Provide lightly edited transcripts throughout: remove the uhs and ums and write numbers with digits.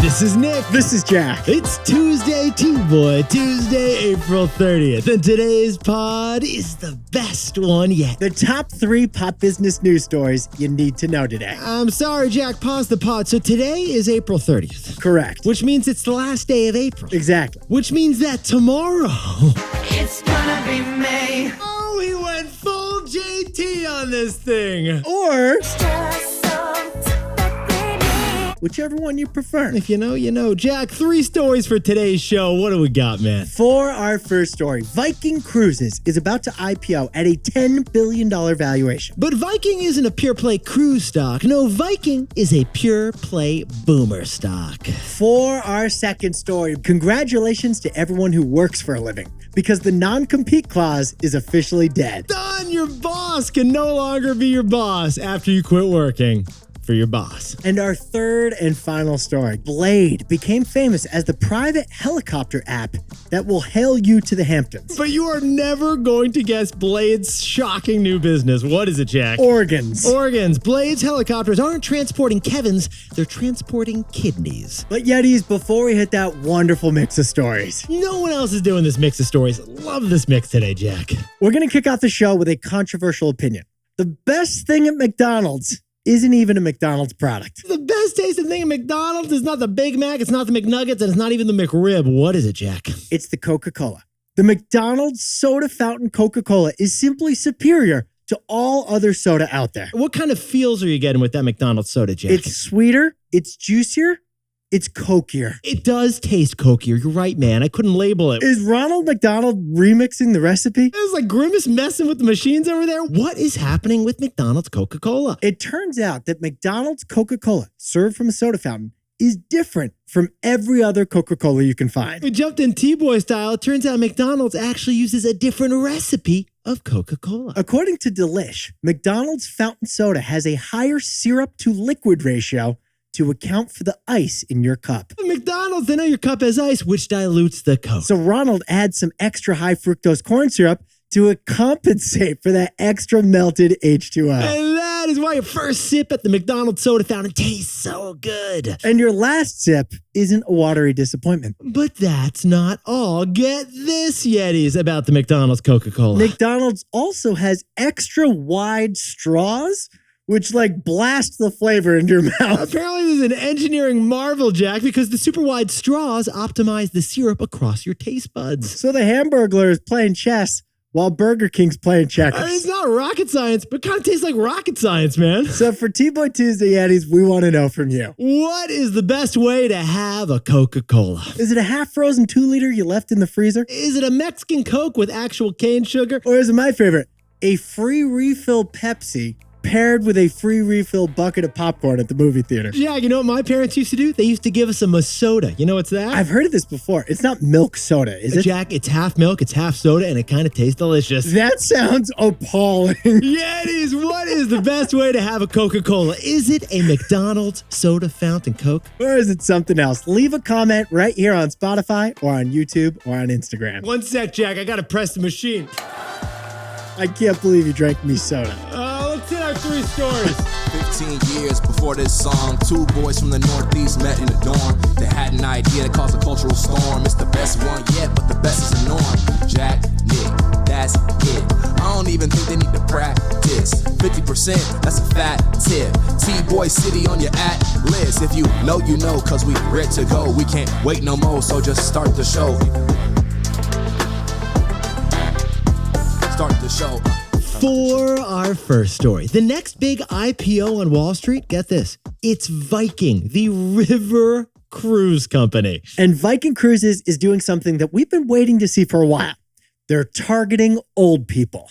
This is Nick. This is Jack. It's Tuesday, TBOY, Tuesday, April 30th. And today's pod is the best one yet. The top 3 pop business news stories you need to know today. I'm sorry, Jack, pause the pod. So today is April 30th. Correct. Which means it's the last day of April. Exactly. Which means that tomorrow... It's gonna be May. Oh, he went full JT on this thing. Or Just something, baby. whichever one you prefer. If you know, you know. Jack, 3 stories for today's show. What do we got, man? For our first story, Viking Cruises is about to IPO at a $10 billion valuation. But Viking isn't a pure play cruise stock. No, Viking is a pure play boomer stock. For our second story, congratulations to everyone who works for a living, because the non-compete clause is officially dead. Done! Your boss can no longer be your boss after you quit working for your boss. And our third and final story, Blade became famous as the private helicopter app that will hail you to the Hamptons. But you are never going to guess Blade's shocking new business. What is it, Jack? Organs. Organs. Blade's helicopters aren't transporting Kevins, they're transporting kidneys. But Yetis, before we hit that wonderful mix of stories, No one else is doing this mix of stories. Love this mix today, Jack. we're going to kick off the show with a controversial opinion. The best thing at McDonald's isn't even a McDonald's product. The best tasting thing at McDonald's is not the Big Mac, it's not the McNuggets, and it's not even the McRib. What is it, Jack? It's the Coca-Cola. The McDonald's soda fountain Coca-Cola is simply superior to all other soda out there. What kind of feels are you getting with that McDonald's soda, Jack? It's sweeter, it's juicier, it's Cokier. It does taste cokier. You're right, man. I couldn't label it. Is Ronald McDonald remixing the recipe? It was like Grimace messing with the machines over there. What is happening with McDonald's Coca-Cola? It turns out that McDonald's Coca-Cola, served from a soda fountain, is different from every other Coca-Cola you can find. We jumped in TBOY style. It turns out McDonald's actually uses a different recipe of Coca-Cola. According to Delish, McDonald's fountain soda has a higher syrup to liquid ratio to account for the ice in your cup. At McDonald's, they know your cup has ice, which dilutes the Coke. So Ronald adds some extra high fructose corn syrup to compensate for that extra melted H2O. And that is why your first sip at the McDonald's soda fountain tastes so good. And your last sip isn't a watery disappointment. But that's not all. Get this, Yetis, about the McDonald's Coca-Cola. McDonald's also has extra wide straws, which blast the flavor into your mouth. Apparently, this is an engineering marvel, Jack, because the super wide straws optimize the syrup across your taste buds. So the Hamburglar is playing chess while Burger King's playing checkers. I mean, it's not rocket science, but kind of tastes like rocket science, man. So for T-Boy Tuesday Yetis, we want to know from you. What is the best way to have a Coca-Cola? Is it a half-frozen 2-liter you left in the freezer? Is it a Mexican Coke with actual cane sugar? Or is it my favorite, a free refill Pepsi paired with a free refill bucket of popcorn at the movie theater? Jack, you know what my parents used to do? They used to give us a Masoda. You know what's that? I've heard of this before. It's not milk soda, is it? Jack, it's half milk, it's half soda, and it kind of tastes delicious. That sounds appalling. Yetis, what is the best way to have a Coca-Cola? Is it a McDonald's soda fountain Coke? Or is it something else? Leave a comment right here on Spotify or on YouTube or on Instagram. One sec, Jack. I gotta press the machine. I can't believe you drank me soda. Let's hit our 3 stories. 15 years before this song, 2 boys from the Northeast met in the dorm. They had an idea that caused a cultural storm. It's the best one yet, but the best is the norm. Jack, Nick, that's it. I don't even think they need to practice. 50%, that's a fat tip. T-Boy City on your at list. If you know, you know, cause we ready to go. We can't wait no more, so just start the show. Start the show. For our first story, the next big IPO on Wall Street, get this, it's Viking, the River Cruise Company. And Viking Cruises is doing something that we've been waiting to see for a while. They're targeting old people.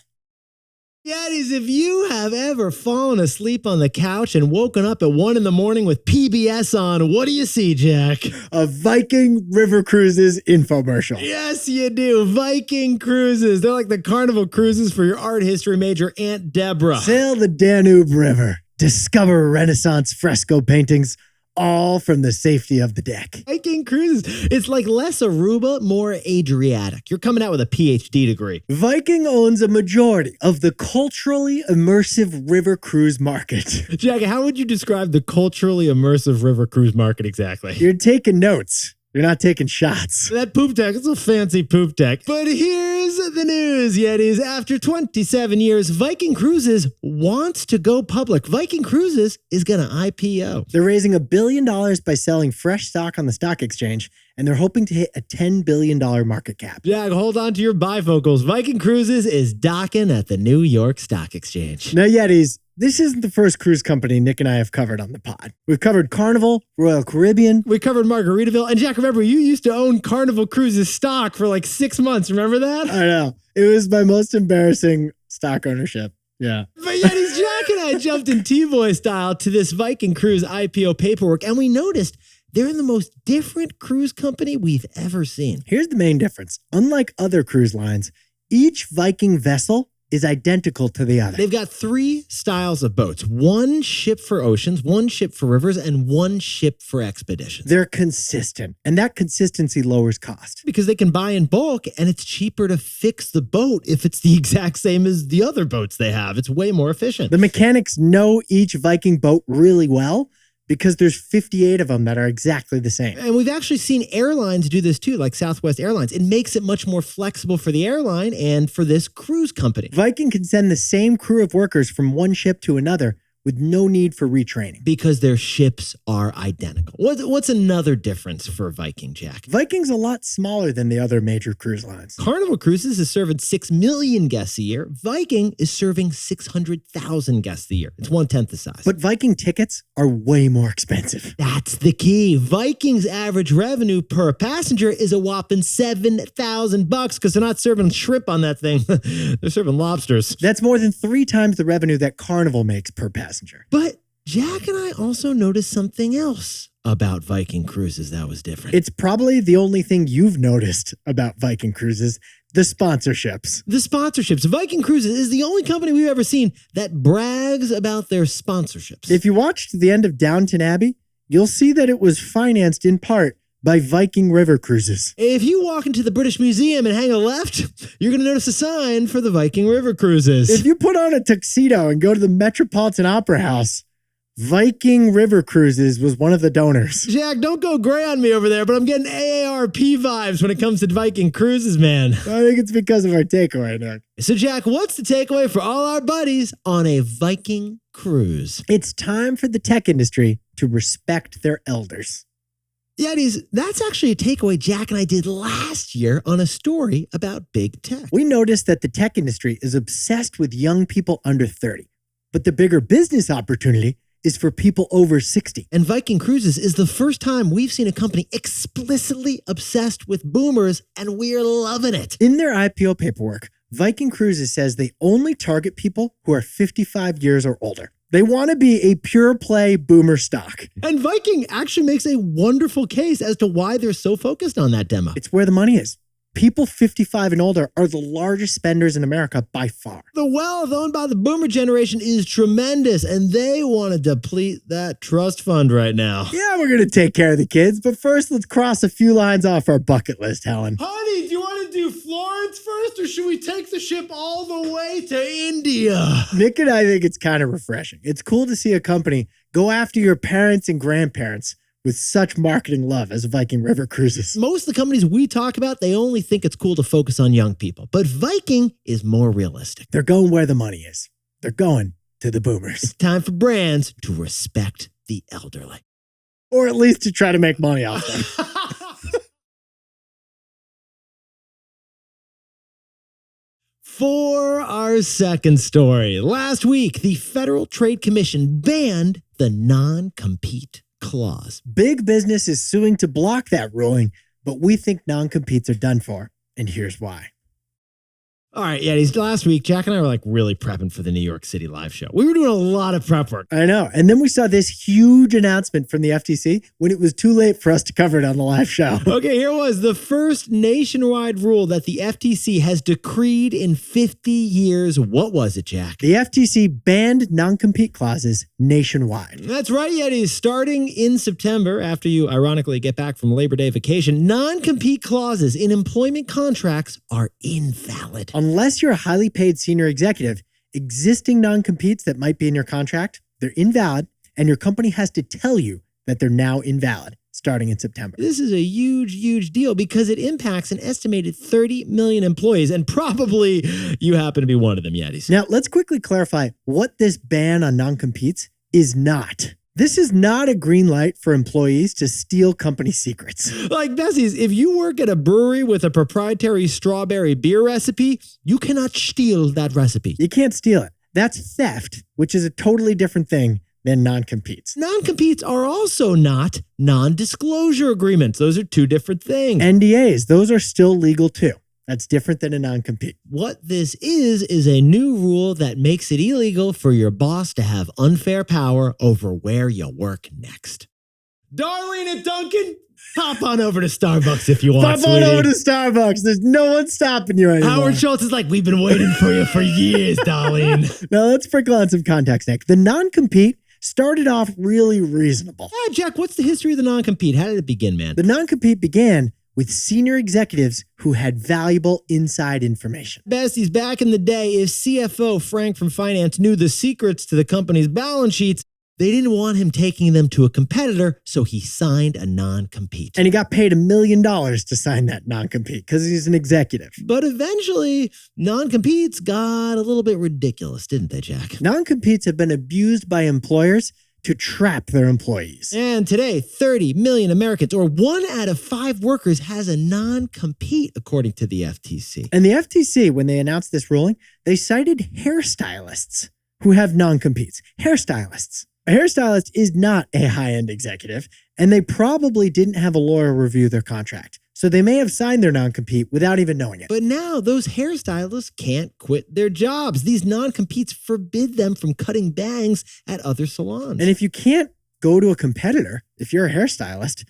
Yetis, if you have ever fallen asleep on the couch and woken up at 1 a.m. with PBS on, what do you see, Jack? A Viking River Cruises infomercial. Yes, you do. Viking Cruises. They're like the Carnival Cruises for your art history major Aunt Deborah. Sail the Danube River. Discover Renaissance fresco paintings. all from the safety of the deck. Viking Cruises. It's like less Aruba, more Adriatic. You're coming out with a PhD degree. Viking owns a majority of the culturally immersive river cruise market. Jack, how would you describe the culturally immersive river cruise market exactly? You're taking notes. You're not taking shots. That poop deck, it's a fancy poop deck. But here's the news, Yetis. After 27 years, Viking Cruises wants to go public. Viking Cruises is going to IPO. They're raising $1 billion by selling fresh stock on the stock exchange, and they're hoping to hit a $10 billion market cap. Jack, hold on to your bifocals. Viking Cruises is docking at the New York Stock Exchange. Now, Yetis, this isn't the first cruise company Nick and I have covered on the pod. We've covered Carnival, Royal Caribbean. We covered Margaritaville. And Jack, remember, you used to own Carnival Cruises stock for like 6 months. Remember that? I know. It was my most embarrassing stock ownership. Yeah. But Yetis, Jack and I jumped in TBOY style to this Viking Cruise IPO paperwork, and we noticed they're the most different cruise company we've ever seen. Here's the main difference. Unlike other cruise lines, each Viking vessel is identical to the other. They've got 3 styles of boats. 1 ship for oceans, 1 ship for rivers, and 1 ship for expeditions. They're consistent, and that consistency lowers cost. Because they can buy in bulk, and it's cheaper to fix the boat if it's the exact same as the other boats they have. It's way more efficient. The mechanics know each Viking boat really well, because there's 58 of them that are exactly the same. And we've actually seen airlines do this too, like Southwest Airlines. It makes it much more flexible for the airline and for this cruise company. Viking can send the same crew of workers from one ship to another with no need for retraining. Because their ships are identical. What's another difference for Viking, Jack? Viking's a lot smaller than the other major cruise lines. Carnival Cruises is serving 6 million guests a year. Viking is serving 600,000 guests a year. It's 1/10 the size. But Viking tickets are way more expensive. That's the key. Viking's average revenue per passenger is a whopping $7,000 because they're not serving shrimp on that thing. They're serving lobsters. That's more than 3 times the revenue that Carnival makes per passenger. But Jack and I also noticed something else about Viking Cruises that was different. It's probably the only thing you've noticed about Viking Cruises, the sponsorships. The sponsorships. Viking Cruises is the only company we've ever seen that brags about their sponsorships. If you watched the end of Downton Abbey, you'll see that it was financed in part by Viking River Cruises. If you walk into the British Museum and hang a left, you're going to notice a sign for the Viking River Cruises. If you put on a tuxedo and go to the Metropolitan Opera House, Viking River Cruises was one of the donors. Jack, don't go gray on me over there, but I'm getting AARP vibes when it comes to Viking Cruises, man. I think it's because of our takeaway, Nick. So, Jack, what's the takeaway for all our buddies on a Viking cruise? It's time for the tech industry to respect their elders. Yetis, that's actually a takeaway Jack and I did last year on a story about big tech. We noticed that the tech industry is obsessed with young people under 30, but the bigger business opportunity is for people over 60. And Viking Cruises is the first time we've seen a company explicitly obsessed with boomers, and we're loving it. In their IPO paperwork, Viking Cruises says they only target people who are 55 years or older. They want to be a pure play boomer stock. And Viking actually makes a wonderful case as to why they're so focused on that demo. It's where the money is. People 55 and older are the largest spenders in America by far. The wealth owned by the boomer generation is tremendous, and they want to deplete that trust fund right now. Yeah, we're going to take care of the kids, but first let's cross a few lines off our bucket list, Helen. Honey, do you want to do Florence first, or should we take the ship all the way to India? Nick and I think it's kind of refreshing. It's cool to see a company go after your parents and grandparents with such marketing love as Viking River Cruises. Most of the companies we talk about, they only think it's cool to focus on young people. But Viking is more realistic. They're going where the money is. They're going to the boomers. It's time for brands to respect the elderly. Or at least to try to make money off them. For our second story, last week, the Federal Trade Commission banned the non-compete clause. Big business is suing to block that ruling, but we think non-competes are done for, and here's why. All right, Yetis, last week, Jack and I were like really prepping for the New York City live show. We were doing a lot of prep work. I know. And then we saw this huge announcement from the FTC when it was too late for us to cover it on the live show. Okay, here was the first nationwide rule that the FTC has decreed in 50 years. What was it, Jack? The FTC banned non-compete clauses nationwide. That's right, Yetis. Starting in September, after you ironically get back from Labor Day vacation, non-compete clauses in employment contracts are invalid. Unless you're a highly paid senior executive, existing non-competes that might be in your contract, they're invalid, and your company has to tell you that they're now invalid starting in September. This is a huge, huge deal because it impacts an estimated 30 million employees, and probably you happen to be one of them, Yetis. Now, let's quickly clarify what this ban on non-competes is not. This is not a green light for employees to steal company secrets. Like, Bessies, if you work at a brewery with a proprietary strawberry beer recipe, you cannot steal that recipe. You can't steal it. That's theft, which is a totally different thing than non-competes. Non-competes are also not non-disclosure agreements. Those are two different things. NDAs, those are still legal too. That's different than a non-compete. What this is a new rule that makes it illegal for your boss to have unfair power over where you work next. Darlene and Duncan, hop on over to Starbucks if you want, Hop on sweetie. over to Starbucks. There's no one stopping you anymore. Howard Schultz is like, we've been waiting for you for years, Darlene. Now let's sprinkle on some context, Nick. The non-compete started off really reasonable. Yeah, Jack, what's the history of the non-compete? How did it begin, man? The non-compete began with senior executives who had valuable inside information. Besties, back in the day, if CFO Frank from finance knew the secrets to the company's balance sheets, they didn't want him taking them to a competitor, so he signed a non-compete. And he got paid $1 million to sign that non-compete because he's an executive. But eventually, non-competes got a little bit ridiculous, didn't they, Jack? Non-competes have been abused by employers to trap their employees. And today, 30 million Americans, or 1 out of 5 workers, has a non-compete, according to the FTC. And the FTC, when they announced this ruling, they cited hairstylists who have non-competes. Hairstylists. A hairstylist is not a high-end executive, and they probably didn't have a lawyer review their contract. So they may have signed their non-compete without even knowing it. But now those hairstylists can't quit their jobs. These non-competes forbid them from cutting bangs at other salons. And if you can't go to a competitor, if you're a hairstylist,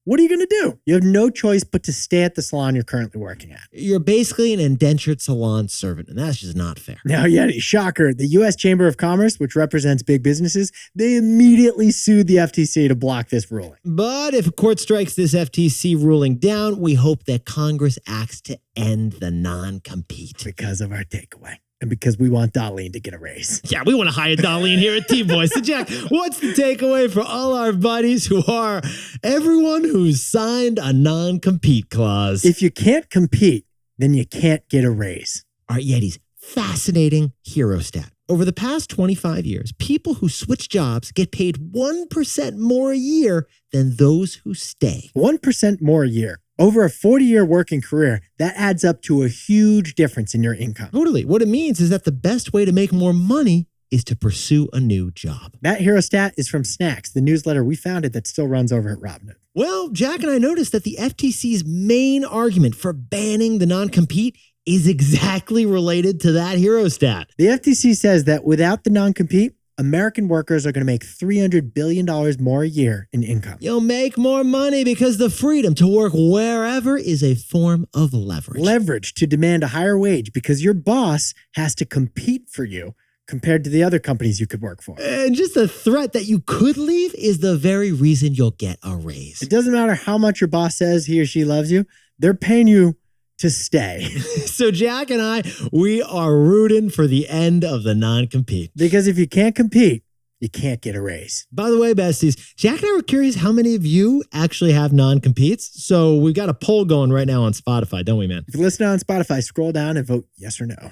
what are you going to do? You have no choice but to stay at the salon you're currently working at. You're basically an indentured salon servant, and that's just not fair. Now, Yeti, shocker, the U.S. Chamber of Commerce, which represents big businesses, they immediately sued the FTC to block this ruling. But if a court strikes this FTC ruling down, we hope that Congress acts to end the non-compete. Because of our takeaway. And because we want Darlene to get a raise. Yeah, we want to hire Darlene here at TBOY. So, Jack, what's the takeaway for all our buddies who are everyone who's signed a non-compete clause? If you can't compete, then you can't get a raise. All right, Yetis, fascinating hero stat. Over the past 25 years, people who switch jobs get paid 1% more a year than those who stay. 1% more a year. Over a 40-year working career, that adds up to a huge difference in your income. Totally. What it means is that the best way to make more money is to pursue a new job. That hero stat is from Snacks, the newsletter we founded that still runs over at Robinhood. Well, Jack and I noticed that the FTC's main argument for banning the non-compete is exactly related to that hero stat. The FTC says that without the non-compete, American workers are going to make $300 billion more a year in income. You'll make more money because the freedom to work wherever is a form of leverage. Leverage to demand a higher wage because your boss has to compete for you compared to the other companies you could work for. And just the threat that you could leave is the very reason you'll get a raise. It doesn't matter how much your boss says he or she loves you, they're paying you to stay. So Jack and I, we are rooting for the end of the non-compete. Because if you can't compete, you can't get a raise. By the way, besties, Jack and I were curious how many of you actually have non-competes. So we've got a poll going right now on Spotify, don't we, man? If you listen on Spotify, scroll down and vote yes or no.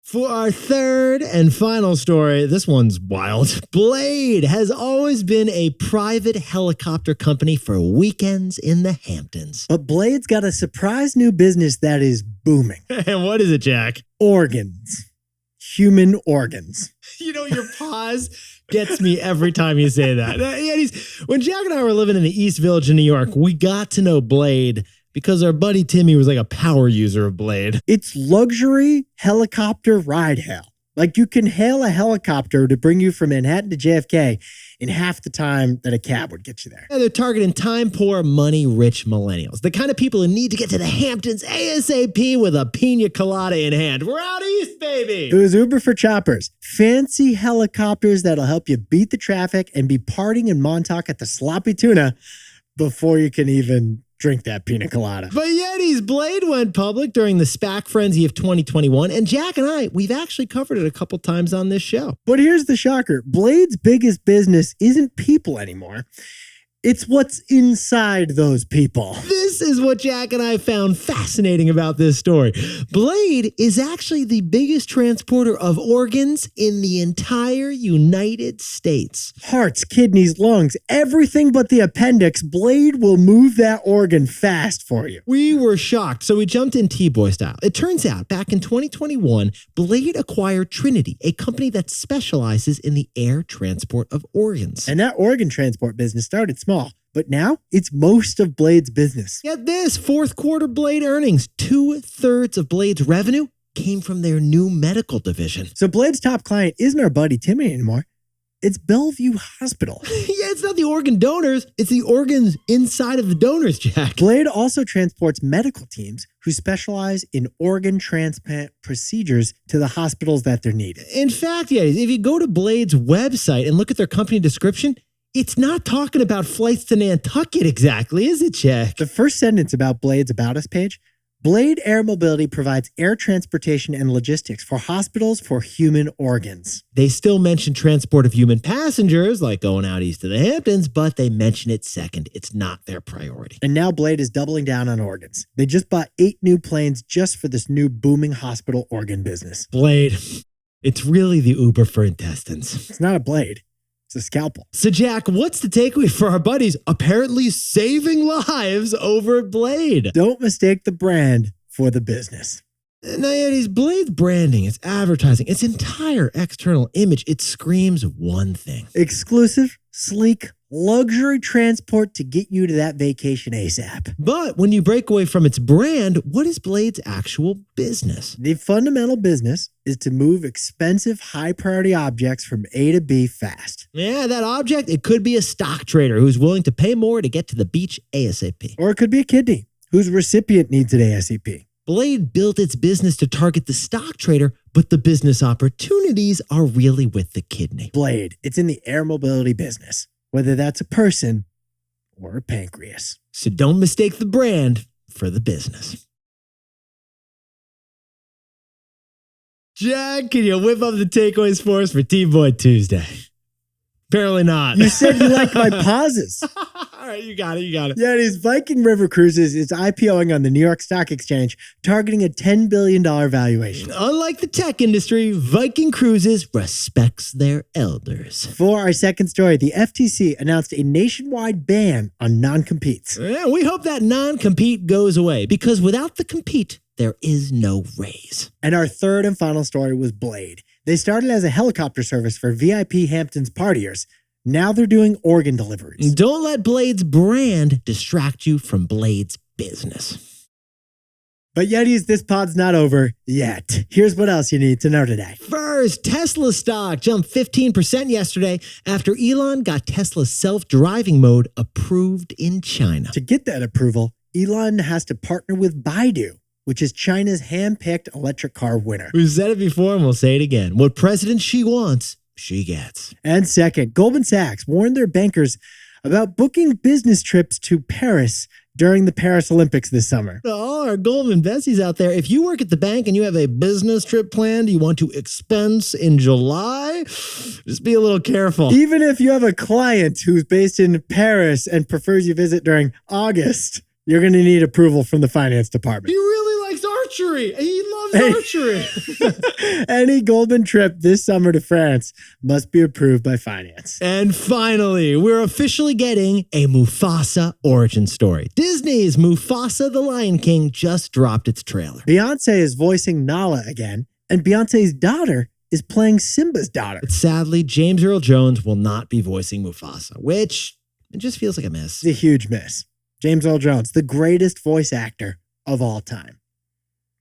For our third and final story, this one's wild. Blade has always been a private helicopter company for weekends in the Hamptons. But Blade's got a surprise new business that is booming. And what is it, Jack? Organs. Human organs. You know, your pause gets me every time you say that. When Jack and I were living in the East Village in New York, we got to know Blade because our buddy Timmy was like a power user of Blade. It's luxury helicopter ride hail. Like you can hail a helicopter to bring you from Manhattan to JFK in half the time that a cab would get you there. Yeah, they're targeting time-poor, money-rich millennials. The kind of people who need to get to the Hamptons ASAP with a pina colada in hand. We're out east, baby! It was Uber for choppers. Fancy helicopters that'll help you beat the traffic and be partying in Montauk at the Sloppy Tuna before you can even drink that pina colada. But Yeti's Blade went public during the SPAC frenzy of 2021, and Jack and I, we've actually covered it a couple times on this show. But here's the shocker. Blade's biggest business isn't people anymore. It's what's inside those people. This is what Jack and I found fascinating about this story. Blade is actually the biggest transporter of organs in the entire United States. Hearts, kidneys, lungs, everything but the appendix, Blade will move that organ fast for you. We were shocked, so we jumped in TBOY style. It turns out, back in 2021, Blade acquired Trinity, a company that specializes in the air transport of organs. And that organ transport business started small, but now it's most of Blade's business. Get this, fourth quarter Blade earnings, 2/3 of Blade's revenue came from their new medical division. So Blade's top client isn't our buddy Timmy anymore. It's Bellevue Hospital. Yeah, it's not the organ donors, it's the organs inside of the donors, Jack. Blade also transports medical teams who specialize in organ transplant procedures to the hospitals that they're needed. In fact, yeah, if you go to Blade's website and look at their company description, it's not talking about flights to Nantucket exactly, is it, Jack? The first sentence about Blade's About Us page, Blade Air Mobility provides air transportation and logistics for hospitals for human organs. They still mention transport of human passengers, like going out east to the Hamptons, but they mention it second. It's not their priority. And now Blade is doubling down on organs. They just bought 8 new planes just for this new booming hospital organ business. Blade, it's really the Uber for intestines. It's not a blade. It's a scalpel. So, Jack, what's the takeaway for our buddies apparently saving lives over at Blade? Don't mistake the brand for the business. Now, Yeti's Blade's branding, its advertising, its entire external image, it screams one thing. Exclusive, sleek, luxury transport to get you to that vacation ASAP. But when you break away from its brand, what is Blade's actual business? The fundamental business is to move expensive, high-priority objects from A to B fast. Yeah, that object, it could be a stock trader who's willing to pay more to get to the beach ASAP. Or it could be a kidney whose recipient needs it ASAP. Blade built its business to target the stock trader, but the business opportunities are really with the kidney. Blade, it's in the air mobility business, whether that's a person or a pancreas. So don't mistake the brand for the business. Jack, can you whip up the takeaways for us for TBOY Tuesday? Apparently not. You said you like my pauses. All right, you got it. Yeah, it is. Viking River Cruises is IPOing on the New York Stock Exchange, targeting a $10 billion valuation. Unlike the tech industry, Viking Cruises respects their elders. For our second story, the FTC announced a nationwide ban on non-competes. Yeah, we hope that non-compete goes away, because without the compete, there is no raise. And our third and final story was Blade. They started as a helicopter service for VIP Hamptons partiers. Now they're doing organ deliveries. Don't let Blade's brand distract you from Blade's business. But Yetis, this pod's not over yet. Here's what else you need to know today. First, Tesla stock jumped 15% yesterday after Elon got Tesla's self-driving mode approved in China. To get that approval, Elon has to partner with Baidu, which is China's hand-picked electric car winner. We've said it before and we'll say it again. What President Xi wants, she gets. And second, Goldman Sachs warned their bankers about booking business trips to Paris during the Paris Olympics this summer. To all our Goldman besties out there, if you work at the bank and you have a business trip planned you want to expense in July, just be a little careful. Even if you have a client who's based in Paris and prefers you visit during August, you're going to need approval from the finance department. He really likes archery. He loves archery. Any Goldman trip this summer to France must be approved by finance. And finally, we're officially getting a Mufasa origin story. Disney's Mufasa the Lion King just dropped its trailer. Beyonce is voicing Nala again, and Beyonce's daughter is playing Simba's daughter. But sadly, James Earl Jones will not be voicing Mufasa, which it just feels like a miss. It's a huge miss. James Earl Jones, the greatest voice actor of all time.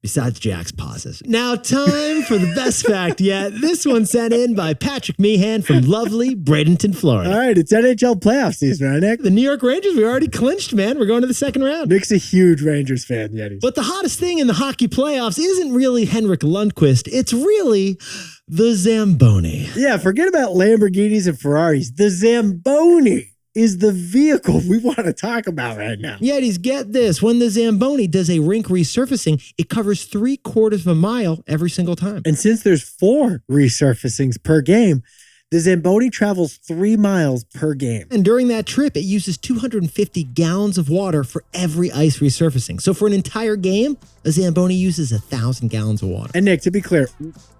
Besides Jack's pauses. Now, time for the best fact yet. This one sent in by Patrick Meehan from lovely Bradenton, Florida. All right, it's NHL playoff season, right, Nick? The New York Rangers, we already clinched, man. We're going to the second round. Nick's a huge Rangers fan, Yetis. But the hottest thing in the hockey playoffs isn't really Henrik Lundqvist. It's really the Zamboni. Yeah, forget about Lamborghinis and Ferraris. The Zamboni is the vehicle we want to talk about right now. Yetis, get this. When the Zamboni does a rink resurfacing, it covers 3/4 of a mile every single time. And since there's 4 resurfacings per game, the Zamboni travels 3 miles per game. And during that trip, it uses 250 gallons of water for every ice resurfacing. So for an entire game, a Zamboni uses 1,000 gallons of water. And Nick, to be clear,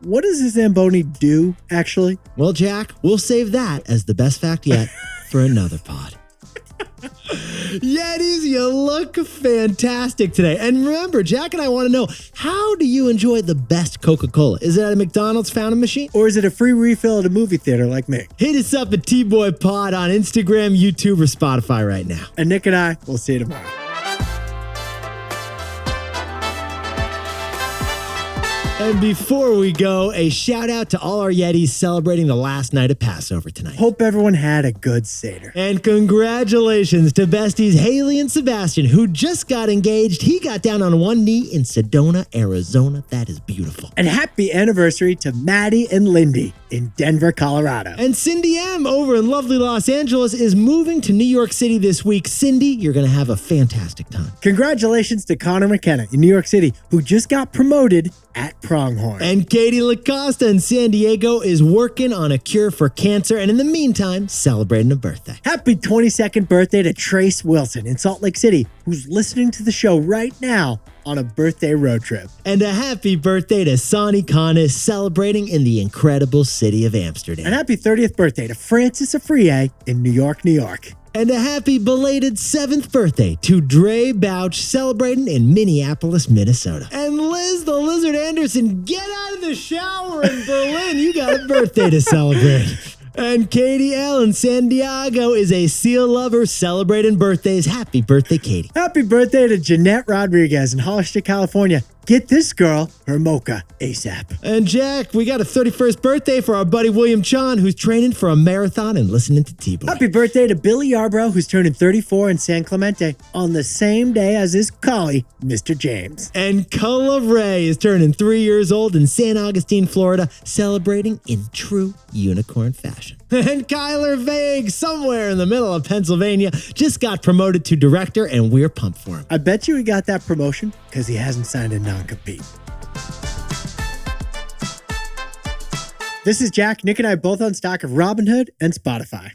what does the Zamboni do, actually? Well, Jack, we'll save that as the best fact yet for another pod. Yetis, you look fantastic today. And remember, Jack and I want to know, how do you enjoy the best Coca-Cola? Is it at a McDonald's fountain machine? Or is it a free refill at a movie theater like me? Hit us up at TBOY Pod on Instagram, YouTube, or Spotify right now. And Nick and I will see you tomorrow. And before we go, a shout out to all our Yetis celebrating the last night of Passover tonight. Hope everyone had a good Seder. And congratulations to besties Haley and Sebastian, who just got engaged. He got down on one knee in Sedona, Arizona. That is beautiful. And happy anniversary to Maddie and Lindy in Denver, Colorado. And Cindy M over in lovely Los Angeles is moving to New York City this week. Cindy, you're going to have a fantastic time. Congratulations to Connor McKenna in New York City, who just got promoted at Pronghorn. And Katie LaCosta in San Diego is working on a cure for cancer and in the meantime, celebrating a birthday. Happy 22nd birthday to Trace Wilson in Salt Lake City, who's listening to the show right now on a birthday road trip. And a happy birthday to Sonny Khan celebrating in the incredible city of Amsterdam. And happy 30th birthday to Francis Afriye in New York, New York. And a happy belated 7th birthday to Dre Bouch celebrating in Minneapolis, Minnesota. And Liz the Lizard Anderson, get out of the shower in Berlin. You got a birthday to celebrate. And Katie L in San Diego is a seal lover celebrating birthdays. Happy birthday, Katie. Happy birthday to Jeanette Rodriguez in Hollister, California. Get this girl her mocha ASAP. And Jack, we got a 31st birthday for our buddy William Chan, who's training for a marathon and listening to TBOY. Happy birthday to Billy Yarbrough, who's turning 34 in San Clemente on the same day as his collie, Mr. James. And Culla Ray is turning 3 years old in San Augustine, Florida, celebrating in true unicorn fashion. And Kyler Vague, somewhere in the middle of Pennsylvania, just got promoted to director, and we're pumped for him. I bet you he got that promotion because he hasn't signed a non-compete. This is Jack. Nick and I both on stock of Robinhood and Spotify.